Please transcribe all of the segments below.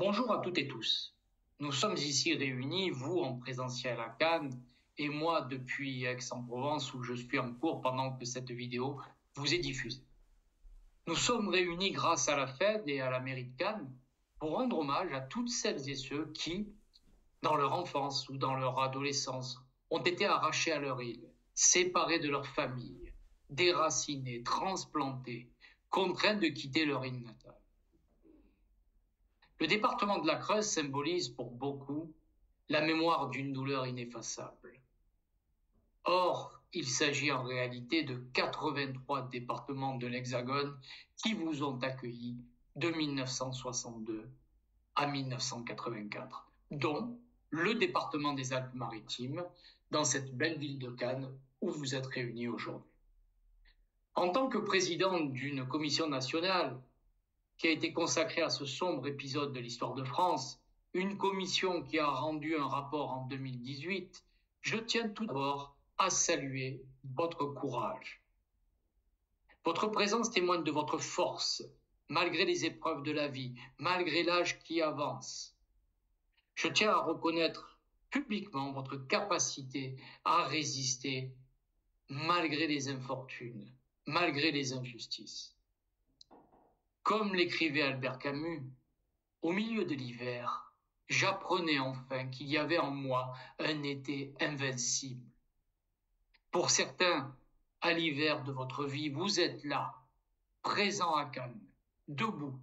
Bonjour à toutes et tous. Nous sommes ici réunis, vous en présentiel à Cannes et moi depuis Aix-en-Provence où je suis en cours pendant que cette vidéo vous est diffusée. Nous sommes réunis grâce à la Fed et à la mairie de Cannes pour rendre hommage à toutes celles et ceux qui, dans leur enfance ou dans leur adolescence, ont été arrachés à leur île, séparés de leur famille, déracinés, transplantés, contraints de quitter leur île natale. Le département de la Creuse symbolise pour beaucoup la mémoire d'une douleur ineffaçable. Or, il s'agit en réalité de 83 départements de l'Hexagone qui vous ont accueillis de 1962 à 1984, dont le département des Alpes-Maritimes, dans cette belle ville de Cannes où vous êtes réunis aujourd'hui. En tant que président d'une commission nationale qui a été consacrée à ce sombre épisode de l'histoire de France, une commission qui a rendu un rapport en 2018, je tiens tout d'abord à saluer votre courage. Votre présence témoigne de votre force, malgré les épreuves de la vie, malgré l'âge qui avance. Je tiens à reconnaître publiquement votre capacité à résister malgré les infortunes, malgré les injustices. Comme l'écrivait Albert Camus, au milieu de l'hiver, j'apprenais enfin qu'il y avait en moi un été invincible. Pour certains, à l'hiver de votre vie, vous êtes là, présent à Cannes, debout,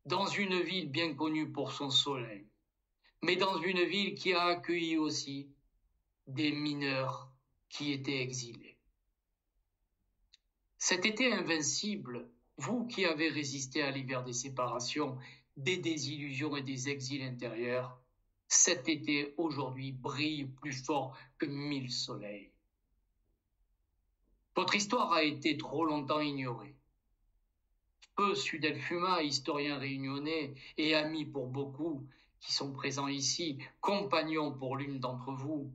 dans une ville bien connue pour son soleil, mais dans une ville qui a accueilli aussi des mineurs qui étaient exilés. Cet été invincible, vous qui avez résisté à l'hiver des séparations, des désillusions et des exils intérieurs, cet été aujourd'hui brille plus fort que 1000 soleils. Votre histoire a été trop longtemps ignorée. Feu Sudelfuma, historien réunionnais et ami pour beaucoup qui sont présents ici, compagnon pour l'une d'entre vous,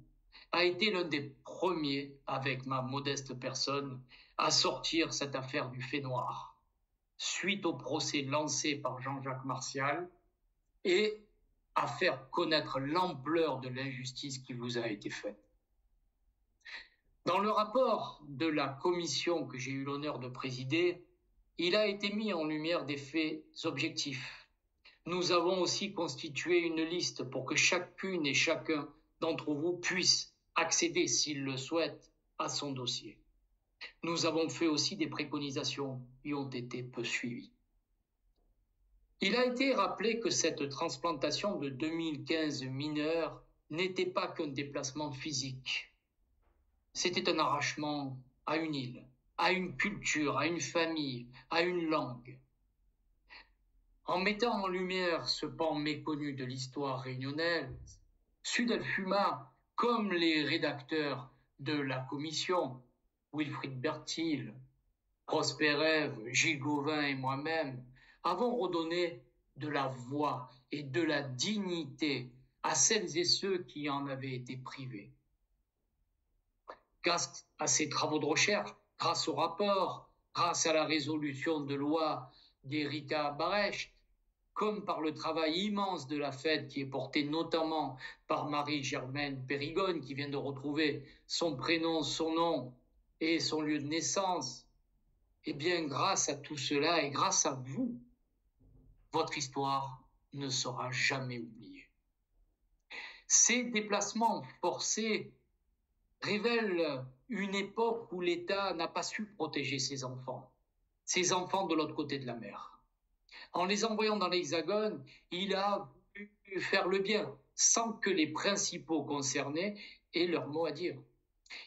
a été l'un des premiers, avec ma modeste personne, à sortir cette affaire du fait noir, suite au procès lancé par Jean-Jacques Martial, et à faire connaître l'ampleur de l'injustice qui vous a été faite. Dans le rapport de la commission que j'ai eu l'honneur de présider, il a été mis en lumière des faits objectifs. Nous avons aussi constitué une liste pour que chacune et chacun d'entre vous puisse accéder, s'il le souhaite, à son dossier. Nous avons fait aussi des préconisations qui ont été peu suivies. Il a été rappelé que cette transplantation de 2015 mineurs n'était pas qu'un déplacement physique. C'était un arrachement à une île, à une culture, à une famille, à une langue. En mettant en lumière ce pan méconnu de l'histoire réunionnaise, Sudelfuma, comme les rédacteurs de la commission, Wilfried Bertil, Prosper Ève, Gilles Gauvin et moi-même, avons redonné de la voix et de la dignité à celles et ceux qui en avaient été privés. Grâce à ces travaux de recherche, grâce au rapport, grâce à la résolution de loi d'Erika Barecht, comme par le travail immense de la Fed qui est porté notamment par Marie-Germaine Périgone, qui vient de retrouver son prénom, son nom et son lieu de naissance, eh bien, grâce à tout cela et grâce à vous, votre histoire ne sera jamais oubliée. Ces déplacements forcés révèlent une époque où l'État n'a pas su protéger ses enfants de l'autre côté de la mer. En les envoyant dans l'Hexagone, il a pu faire le bien, sans que les principaux concernés aient leur mot à dire.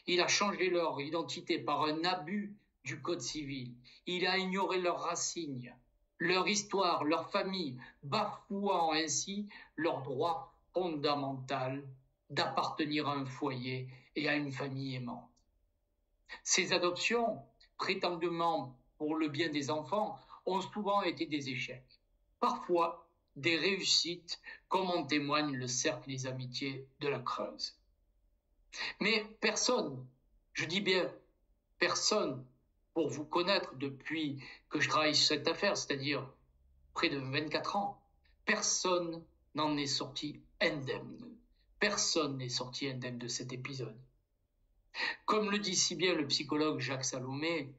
Il a changé leur identité par un abus du Code civil. Il a ignoré leurs racines, leur histoire, leur famille, bafouant ainsi leur droit fondamental d'appartenir à un foyer et à une famille aimante. Ces adoptions, prétendument pour le bien des enfants, ont souvent été des échecs, parfois des réussites, comme en témoigne le cercle des amitiés de la Creuse. Mais personne, je dis bien personne, pour vous connaître depuis que je travaille sur cette affaire, c'est-à-dire près de 24 ans, Personne n'en est sorti indemne. Personne n'est sorti indemne de cet épisode. Comme le dit si bien le psychologue Jacques Salomé,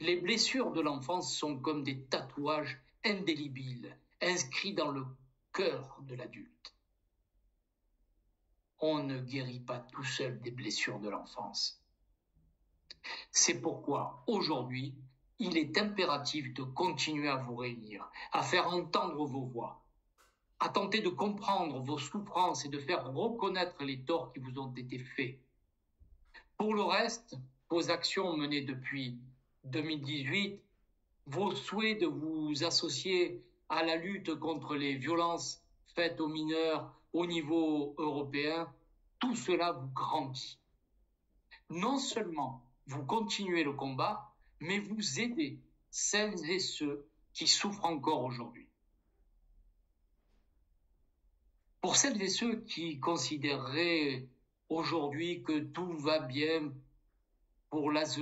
les blessures de l'enfance sont comme des tatouages indélébiles, inscrits dans le cœur de l'adulte. On ne guérit pas tout seul des blessures de l'enfance. C'est pourquoi, aujourd'hui, il est impératif de continuer à vous réunir, à faire entendre vos voix, à tenter de comprendre vos souffrances et de faire reconnaître les torts qui vous ont été faits. Pour le reste, vos actions menées depuis 2018, vos souhaits de vous associer à la lutte contre les violences faites aux mineurs au niveau européen, tout cela vous grandit. Non seulement vous continuez le combat, mais vous aidez celles et ceux qui souffrent encore aujourd'hui. Pour celles et ceux qui considéreraient aujourd'hui que tout va bien pour l'ASE,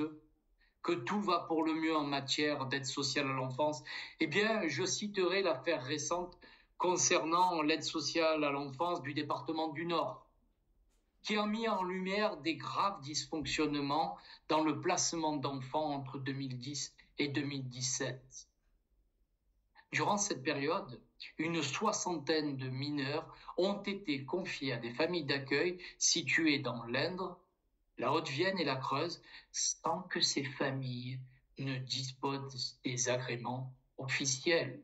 que tout va pour le mieux en matière d'aide sociale à l'enfance, eh bien, je citerai l'affaire récente concernant l'aide sociale à l'enfance du département du Nord, qui a mis en lumière des graves dysfonctionnements dans le placement d'enfants entre 2010 et 2017. Durant cette période, une soixantaine de mineurs ont été confiés à des familles d'accueil situées dans l'Indre, la Haute-Vienne et la Creuse, sans que ces familles ne disposent des agréments officiels.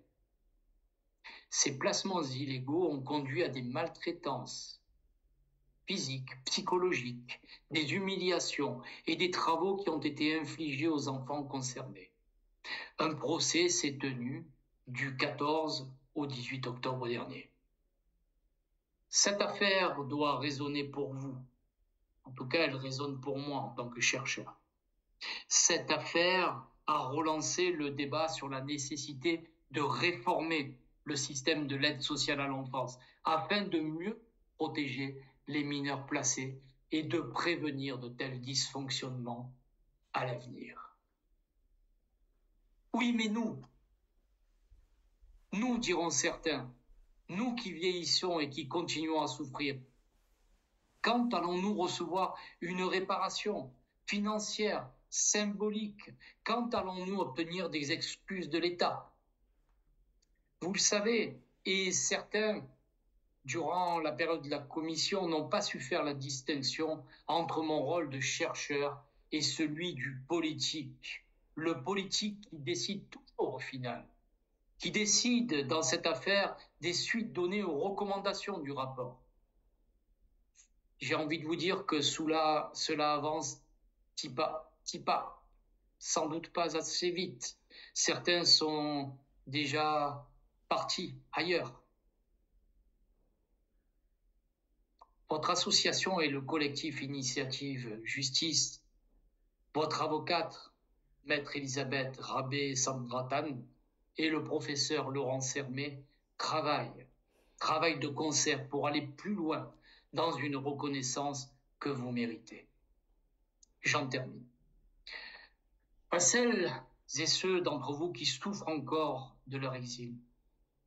Ces placements illégaux ont conduit à des maltraitances physiques, psychologiques, des humiliations et des travaux qui ont été infligés aux enfants concernés. Un procès s'est tenu du 14 au 18 octobre dernier. Cette affaire doit résonner pour vous. En tout cas, elle résonne pour moi en tant que chercheur. Cette affaire a relancé le débat sur la nécessité de réformer le système de l'aide sociale à l'enfance afin de mieux protéger les mineurs placés et de prévenir de tels dysfonctionnements à l'avenir. Oui, mais nous, diront certains, nous qui vieillissons et qui continuons à souffrir, quand allons-nous recevoir une réparation financière, symbolique? Quand allons-nous obtenir des excuses de l'État? Vous le savez, et certains, durant la période de la commission, n'ont pas su faire la distinction entre mon rôle de chercheur et celui du politique. Le politique qui décide toujours au final, qui décide dans cette affaire des suites données aux recommandations du rapport. J'ai envie de vous dire que cela avance petit pas, sans doute pas assez vite. Certains sont déjà partis ailleurs. Votre association et le collectif Initiative Justice, votre avocate, Maître Elisabeth Rabé-Sambratan, et le professeur Laurent Sermet travaillent de concert pour aller plus loin dans une reconnaissance que vous méritez. J'en termine. À celles et ceux d'entre vous qui souffrent encore de leur exil,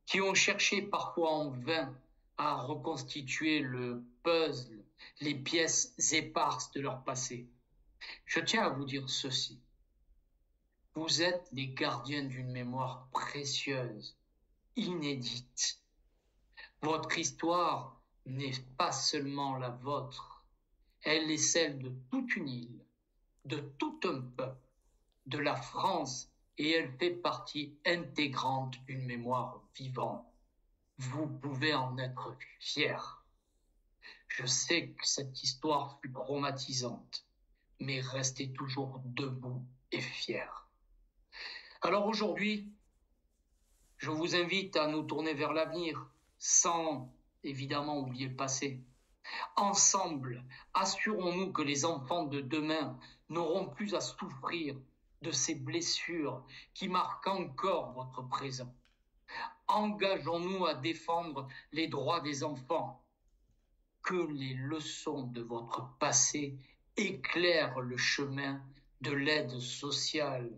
qui ont cherché parfois en vain à reconstituer le puzzle, les pièces éparses de leur passé, je tiens à vous dire ceci. Vous êtes les gardiens d'une mémoire précieuse, inédite. Votre histoire n'est pas seulement la vôtre, elle est celle de toute une île, de tout un peuple, de la France, et elle fait partie intégrante d'une mémoire vivante. Vous pouvez en être fiers. Je sais que cette histoire fut traumatisante, mais restez toujours debout et fiers. Alors aujourd'hui, je vous invite à nous tourner vers l'avenir, sans évidemment oublier le passé. Ensemble, assurons-nous que les enfants de demain n'auront plus à souffrir de ces blessures qui marquent encore votre présent. Engageons-nous à défendre les droits des enfants. Que les leçons de votre passé éclairent le chemin de l'aide sociale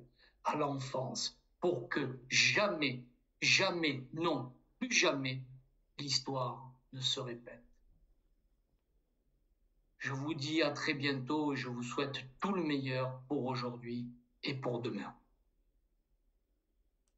à l'enfance pour que jamais, non, plus jamais l'histoire ne se répète. Je vous dis à très bientôt et je vous souhaite tout le meilleur pour aujourd'hui et pour demain.